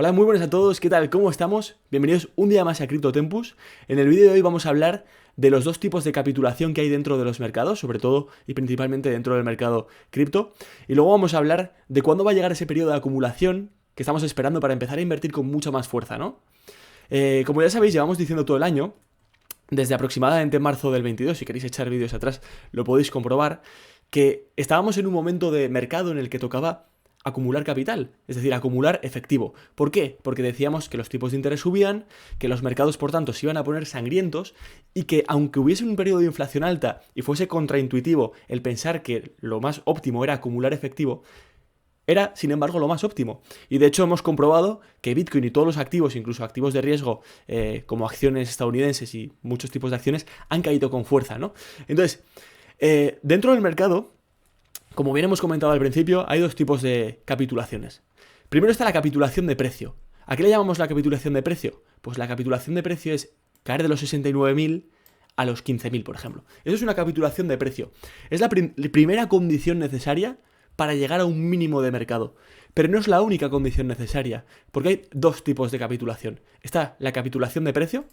Hola, muy buenas a todos, ¿qué tal? ¿Cómo estamos? Bienvenidos un día más a CryptoTempus. En el vídeo de hoy vamos a hablar de los dos tipos de capitulación que hay dentro de los mercados, sobre todo y principalmente dentro del mercado cripto. Y luego vamos a hablar de cuándo va a llegar ese periodo de acumulación que estamos esperando para empezar a invertir con mucha más fuerza, ¿no? Como ya sabéis, llevamos diciendo todo el año, desde aproximadamente marzo del 22, si queréis echar vídeos atrás lo podéis comprobar, que estábamos en un momento de mercado en el que tocaba acumular capital, es decir, acumular efectivo. ¿Por qué? Porque decíamos que los tipos de interés subían, que los mercados por tanto se iban a poner sangrientos y que aunque hubiese un periodo de inflación alta y fuese contraintuitivo el pensar que lo más óptimo era acumular efectivo, era, sin embargo, lo más óptimo. Y de hecho hemos comprobado que Bitcoin y todos los activos, incluso activos de riesgo, como acciones estadounidenses y muchos tipos de acciones, han caído con fuerza, ¿no? Entonces, dentro del mercado, como bien hemos comentado al principio, hay dos tipos de capitulaciones. Primero está la capitulación de precio. ¿A qué le llamamos la capitulación de precio? Pues la capitulación de precio es caer de los 69.000 a los 15.000, por ejemplo. Eso es una capitulación de precio. Es la primera condición necesaria para llegar a un mínimo de mercado. Pero no es la única condición necesaria, porque hay dos tipos de capitulación. Está la capitulación de precio,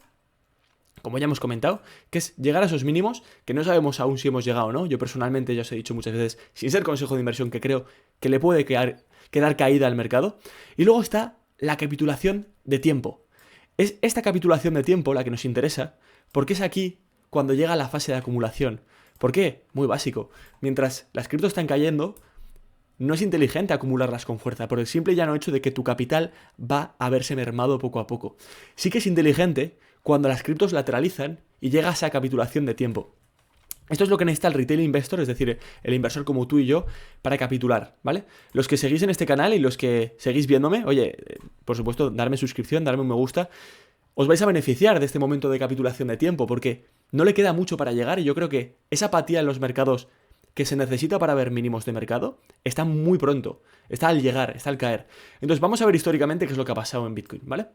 como ya hemos comentado, que es llegar a esos mínimos, que no sabemos aún si hemos llegado o no. Yo personalmente ya os he dicho muchas veces, sin ser consejo de inversión, que creo que le puede quedar caída al mercado. Y luego está la capitulación de tiempo. Es esta capitulación de tiempo la que nos interesa, porque es aquí cuando llega la fase de acumulación. ¿Por qué? Muy básico. Mientras las criptos están cayendo, no es inteligente acumularlas con fuerza, por el simple y llano hecho de que tu capital va a verse mermado poco a poco. Sí que es inteligente cuando las criptos lateralizan y llega a esa capitulación de tiempo. Esto es lo que necesita el retail investor, es decir, el inversor como tú y yo, para capitular, ¿vale? Los que seguís en este canal y los que seguís viéndome, oye, por supuesto, darme suscripción, darme un me gusta, os vais a beneficiar de este momento de capitulación de tiempo, porque no le queda mucho para llegar y yo creo que esa apatía en los mercados que se necesita para ver mínimos de mercado está muy pronto, está al llegar, está al caer. Entonces vamos a ver históricamente qué es lo que ha pasado en Bitcoin, ¿vale?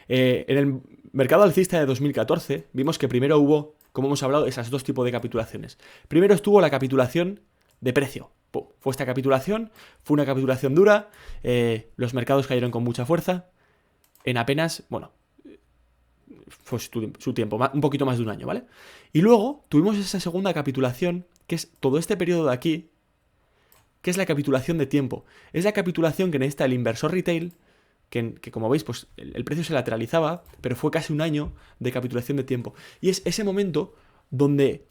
En el mercado alcista de 2014 vimos que primero hubo, como hemos hablado, esas dos tipos de capitulaciones. Primero estuvo la capitulación de precio. Fue esta capitulación, fue una capitulación dura, los mercados cayeron con mucha fuerza, en apenas, bueno, fue su tiempo, un poquito más de un año, ¿vale? Y luego tuvimos esa segunda capitulación, que es todo este periodo de aquí, que es la capitulación de tiempo. Es la capitulación que necesita el inversor retail, que como veis, pues el precio se lateralizaba, pero fue casi un año de capitulación de tiempo. Y es ese momento donde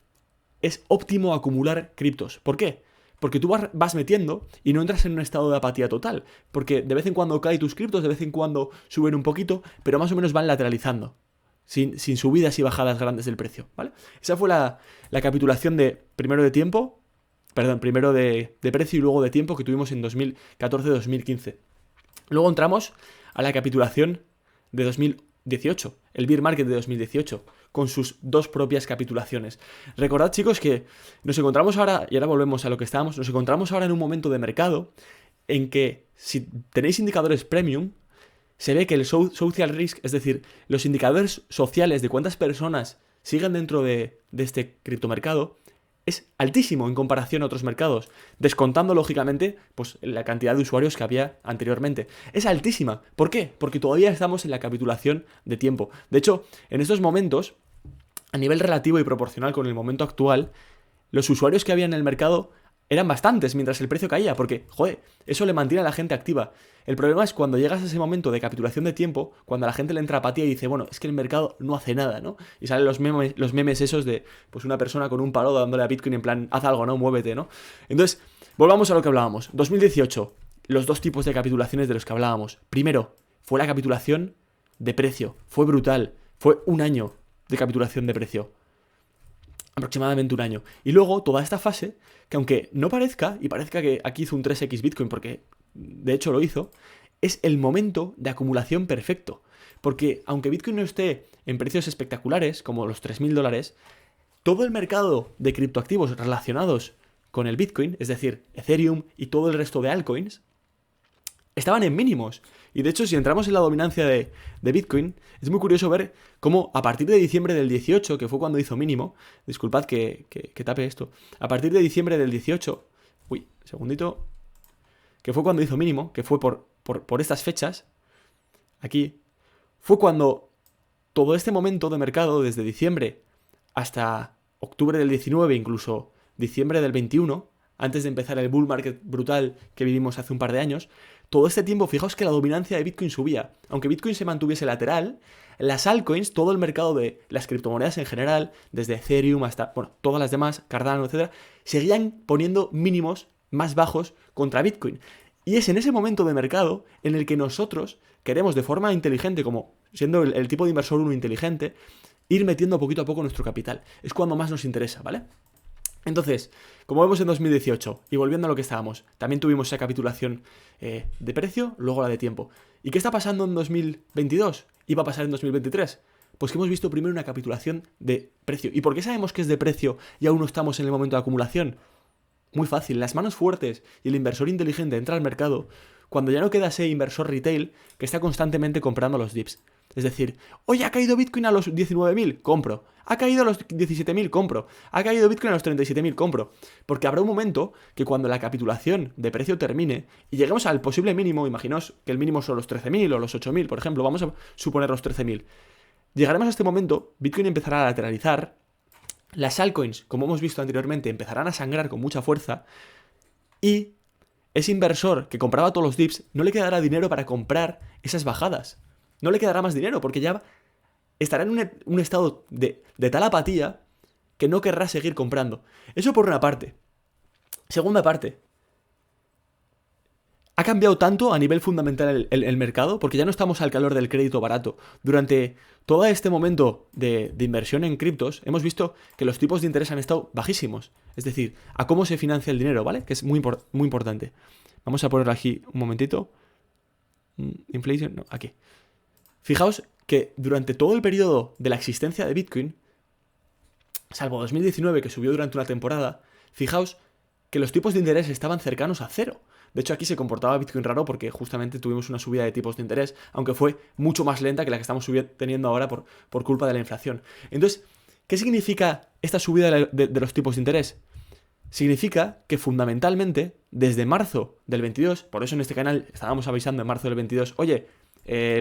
es óptimo acumular criptos. ¿Por qué? Porque tú vas metiendo y no entras en un estado de apatía total. Porque de vez en cuando caen tus criptos, de vez en cuando suben un poquito, pero más o menos van lateralizando. Sin subidas y bajadas grandes del precio, ¿vale? Esa fue la capitulación primero de precio y luego de tiempo que tuvimos en 2014-2015. Luego entramos a la capitulación de 2018, el bear market de 2018, con sus dos propias capitulaciones. Recordad, chicos, que nos encontramos ahora, y ahora volvemos a lo que estábamos, nos encontramos ahora en un momento de mercado en que si tenéis indicadores premium, se ve que el social risk, es decir, los indicadores sociales de cuántas personas siguen dentro de este criptomercado, es altísimo en comparación a otros mercados, descontando lógicamente pues, la cantidad de usuarios que había anteriormente. Es altísima. ¿Por qué? Porque todavía estamos en la capitulación de tiempo. De hecho, en estos momentos, a nivel relativo y proporcional con el momento actual, los usuarios que había en el mercado eran bastantes mientras el precio caía, porque, joder, eso le mantiene a la gente activa. El problema es cuando llegas a ese momento de capitulación de tiempo, cuando a la gente le entra apatía y dice, bueno, es que el mercado no hace nada, ¿no? Y salen los memes esos de, pues, una persona con un palo dándole a Bitcoin en plan, haz algo, ¿no? Muévete, ¿no? Entonces, volvamos a lo que hablábamos. 2018, los dos tipos de capitulaciones de los que hablábamos. Primero, fue la capitulación de precio. Fue brutal. Fue un año de capitulación de precio. Aproximadamente un año. Y luego toda esta fase, que aunque no parezca, y parezca que aquí hizo un 3x Bitcoin, porque de hecho lo hizo, es el momento de acumulación perfecto. Porque aunque Bitcoin no esté en precios espectaculares, como los $3.000, todo el mercado de criptoactivos relacionados con el Bitcoin, es decir, Ethereum y todo el resto de altcoins, estaban en mínimos. Y de hecho, si entramos en la dominancia de Bitcoin, es muy curioso ver cómo a partir de diciembre del 18, que fue cuando hizo mínimo, disculpad que tape esto, a partir de diciembre del 18, segundito, que fue cuando hizo mínimo, que fue por estas fechas, aquí, fue cuando todo este momento de mercado, desde diciembre hasta octubre del 19, incluso diciembre del 21, antes de empezar el bull market brutal que vivimos hace un par de años, todo este tiempo, fijaos que la dominancia de Bitcoin subía. Aunque Bitcoin se mantuviese lateral, las altcoins, todo el mercado de las criptomonedas en general, desde Ethereum hasta, bueno, todas las demás, Cardano, etcétera, seguían poniendo mínimos más bajos contra Bitcoin. Y es en ese momento de mercado en el que nosotros queremos, de forma inteligente, como siendo el tipo de inversor uno inteligente, ir metiendo poquito a poco nuestro capital. Es cuando más nos interesa, ¿vale? Entonces, como vemos en 2018, y volviendo a lo que estábamos, también tuvimos esa capitulación de precio, luego la de tiempo. ¿Y qué está pasando en 2022? ¿Y va a pasar en 2023? Pues que hemos visto primero una capitulación de precio. ¿Y por qué sabemos que es de precio y aún no estamos en el momento de acumulación? Muy fácil, las manos fuertes y el inversor inteligente entra al mercado cuando ya no queda ese inversor retail que está constantemente comprando los dips. Es decir, oye, ha caído Bitcoin a los 19.000, compro. Ha caído a los 17.000, compro. Ha caído Bitcoin a los 37.000, compro. Porque habrá un momento que cuando la capitulación de precio termine y lleguemos al posible mínimo, imaginaos que el mínimo son los 13.000 o los 8.000, por ejemplo, vamos a suponer los 13.000. Llegaremos a este momento, Bitcoin empezará a lateralizar, las altcoins, como hemos visto anteriormente, empezarán a sangrar con mucha fuerza y ese inversor que compraba todos los dips no le quedará dinero para comprar esas bajadas. No le quedará más dinero porque ya estará en un estado de tal apatía que no querrá seguir comprando. Eso por una parte. Segunda parte. Ha cambiado tanto a nivel fundamental el mercado porque ya no estamos al calor del crédito barato. Durante todo este momento de inversión en criptos hemos visto que los tipos de interés han estado bajísimos. Es decir, a cómo se financia el dinero, ¿vale? Que es muy importante. Vamos a ponerlo aquí un momentito. Inflation, no, aquí. Fijaos que durante todo el periodo de la existencia de Bitcoin, salvo 2019 que subió durante una temporada, fijaos que los tipos de interés estaban cercanos a cero. De hecho, aquí se comportaba Bitcoin raro porque justamente tuvimos una subida de tipos de interés, aunque fue mucho más lenta que la que estamos teniendo ahora por culpa de la inflación. Entonces, ¿qué significa esta subida de los tipos de interés? Significa que fundamentalmente, desde marzo del 22, por eso en este canal estábamos avisando en marzo del 22, oye,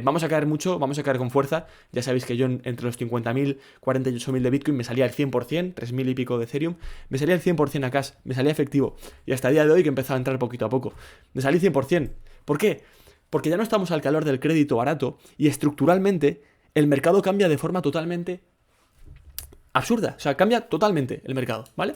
vamos a caer mucho, vamos a caer con fuerza. Ya sabéis que yo entre los 50.000, 48.000 de Bitcoin me salía al 100%, 3.000 y pico de Ethereum, me salía al 100% a cash, me salía efectivo. Y hasta el día de hoy que empezaba a entrar poquito a poco, me salí 100%. ¿Por qué? Porque ya no estamos al calor del crédito barato y estructuralmente el mercado cambia de forma totalmente absurda. O sea, cambia totalmente el mercado, ¿vale?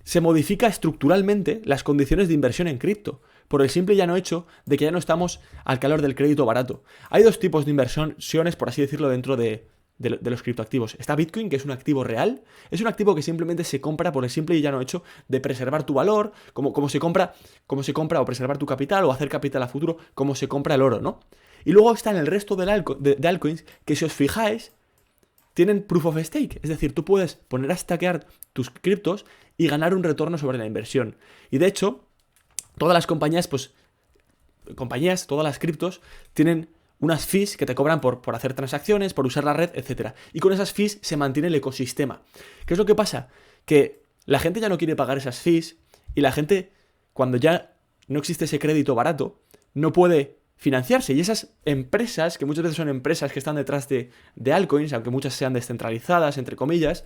Se modifica estructuralmente las condiciones de inversión en cripto, por el simple y llano hecho de que ya no estamos al calor del crédito barato. Hay dos tipos de inversiones, por así decirlo, dentro de los criptoactivos. Está Bitcoin, que es un activo real, es un activo que simplemente se compra por el simple y llano hecho de preservar tu valor, como se compra o preservar tu capital o hacer capital a futuro, como se compra el oro, ¿no? Y luego están el resto de altcoins que, si os fijáis, tienen proof of stake, es decir, tú puedes poner a stackear tus criptos y ganar un retorno sobre la inversión. Y de hecho, todas las compañías, todas las criptos, tienen unas fees que te cobran por hacer transacciones, por usar la red, etc. Y con esas fees se mantiene el ecosistema. ¿Qué es lo que pasa? Que la gente ya no quiere pagar esas fees y la gente, cuando ya no existe ese crédito barato, no puede financiarse. Y esas empresas, que muchas veces son empresas que están detrás de altcoins, aunque muchas sean descentralizadas, entre comillas,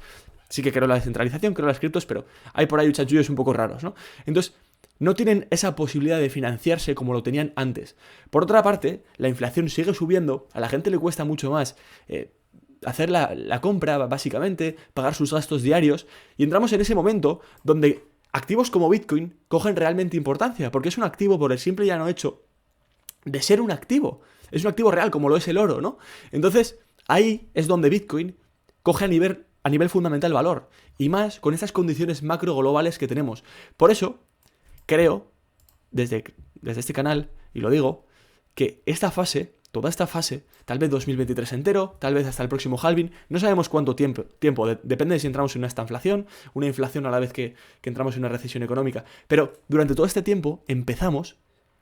sí que creo la descentralización, creo las criptos, pero hay por ahí chanchullos un poco raros, ¿no? Entonces, no tienen esa posibilidad de financiarse como lo tenían antes. Por otra parte, la inflación sigue subiendo, a la gente le cuesta mucho más hacer la compra, básicamente, pagar sus gastos diarios, y entramos en ese momento donde activos como Bitcoin cogen realmente importancia, porque es un activo por el simple y llano hecho de ser un activo. Es un activo real, como lo es el oro, ¿no? Entonces, ahí es donde Bitcoin coge a nivel fundamental valor, y más con estas condiciones macro globales que tenemos. Por eso, creo, desde este canal, y lo digo, que toda esta fase, tal vez 2023 entero, tal vez hasta el próximo halving, no sabemos cuánto tiempo, depende de si entramos en una inflación a la vez que entramos en una recesión económica, pero durante todo este tiempo empezamos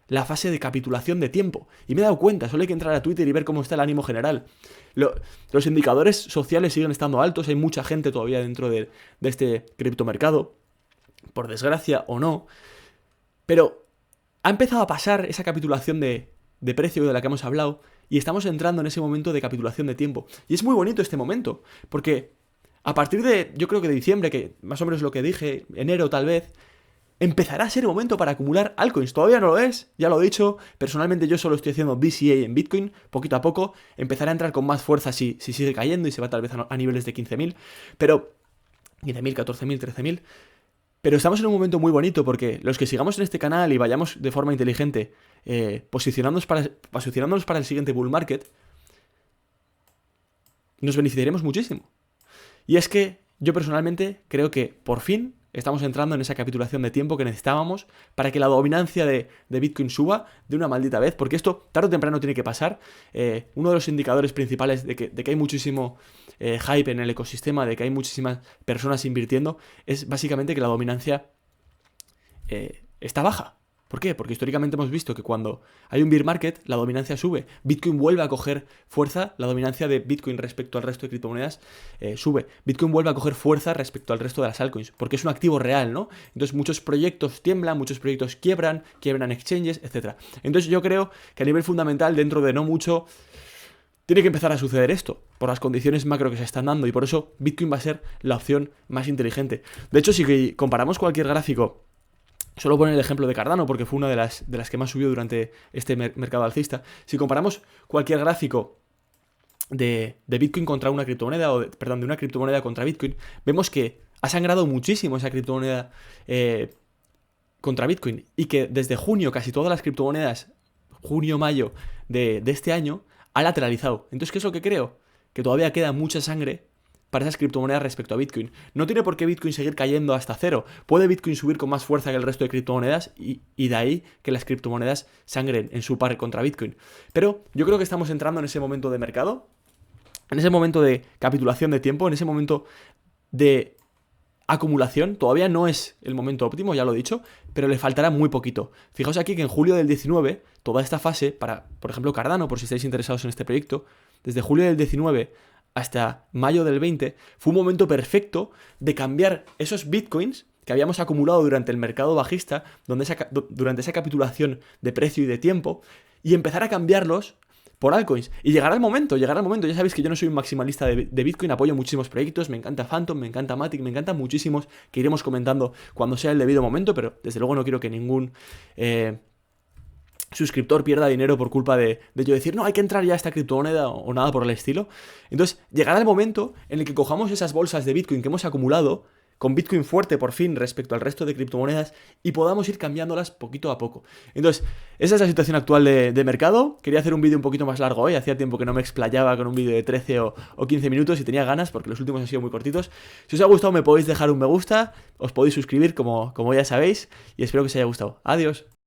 la fase de capitulación de tiempo, y me he dado cuenta, solo hay que entrar a Twitter y ver cómo está el ánimo general. Los indicadores sociales siguen estando altos, hay mucha gente todavía dentro de este criptomercado, por desgracia o no. Pero ha empezado a pasar esa capitulación de precio de la que hemos hablado y estamos entrando en ese momento de capitulación de tiempo. Y es muy bonito este momento, porque a partir de, yo creo que de diciembre, que más o menos lo que dije, enero tal vez, empezará a ser el momento para acumular altcoins. Todavía no lo es, ya lo he dicho. Personalmente yo solo estoy haciendo BCA en Bitcoin, poquito a poco. Empezará a entrar con más fuerza si sigue cayendo y se va tal vez a niveles de 15.000. Pero 15.000, 14.000, 13.000. Pero estamos en un momento muy bonito porque los que sigamos en este canal y vayamos de forma inteligente posicionándonos para el siguiente bull market, nos beneficiaremos muchísimo. Y es que yo personalmente creo que por fin estamos entrando en esa capitulación de tiempo que necesitábamos para que la dominancia de Bitcoin suba de una maldita vez, porque esto tarde o temprano tiene que pasar. Uno de los indicadores principales de que hay muchísimo hype en el ecosistema, de que hay muchísimas personas invirtiendo, es básicamente que la dominancia está baja. ¿Por qué? Porque históricamente hemos visto que cuando hay un bear market, la dominancia sube. Bitcoin vuelve a coger fuerza, la dominancia de Bitcoin respecto al resto de criptomonedas sube. Bitcoin vuelve a coger fuerza respecto al resto de las altcoins, porque es un activo real, ¿no? Entonces muchos proyectos tiemblan, muchos proyectos quiebran exchanges, etc. Entonces yo creo que a nivel fundamental, dentro de no mucho, tiene que empezar a suceder esto, por las condiciones macro que se están dando, y por eso Bitcoin va a ser la opción más inteligente. De hecho, si comparamos cualquier gráfico, solo poner el ejemplo de Cardano, porque fue una de las que más subió durante este mercado alcista. Si comparamos cualquier gráfico de Bitcoin contra una criptomoneda, de una criptomoneda contra Bitcoin, vemos que ha sangrado muchísimo esa criptomoneda contra Bitcoin, y que desde junio casi todas las criptomonedas, junio-mayo de este año, ha lateralizado. Entonces, ¿qué es lo que creo? Que todavía queda mucha sangre para esas criptomonedas respecto a Bitcoin. No tiene por qué Bitcoin seguir cayendo hasta cero. Puede Bitcoin subir con más fuerza que el resto de criptomonedas y de ahí que las criptomonedas sangren en su par contra Bitcoin. Pero yo creo que estamos entrando en ese momento de mercado, en ese momento de capitulación de tiempo, en ese momento de acumulación. Todavía no es el momento óptimo, ya lo he dicho, pero le faltará muy poquito. Fijaos aquí que en julio del 19, toda esta fase, para, por ejemplo, Cardano, por si estáis interesados en este proyecto, desde julio del 19 hasta mayo del 20, fue un momento perfecto de cambiar esos bitcoins que habíamos acumulado durante el mercado bajista, durante esa capitulación de precio y de tiempo, y empezar a cambiarlos por altcoins. Y llegará el momento. Ya sabéis que yo no soy un maximalista de Bitcoin, apoyo muchísimos proyectos, me encanta Phantom, me encanta Matic, me encantan muchísimos que iremos comentando cuando sea el debido momento, pero desde luego no quiero que ningún suscriptor pierda dinero por culpa de yo decir, no, hay que entrar ya a esta criptomoneda o nada por el estilo. Entonces, llegará el momento en el que cojamos esas bolsas de Bitcoin que hemos acumulado, con Bitcoin fuerte por fin respecto al resto de criptomonedas, y podamos ir cambiándolas poquito a poco. Entonces, esa es la situación actual de mercado. Quería hacer un vídeo un poquito más largo hoy, hacía tiempo que no me explayaba con un vídeo de 13 o 15 minutos y tenía ganas porque los últimos han sido muy cortitos. Si os ha gustado me podéis dejar un me gusta, os podéis suscribir como ya sabéis, y espero que os haya gustado. Adiós.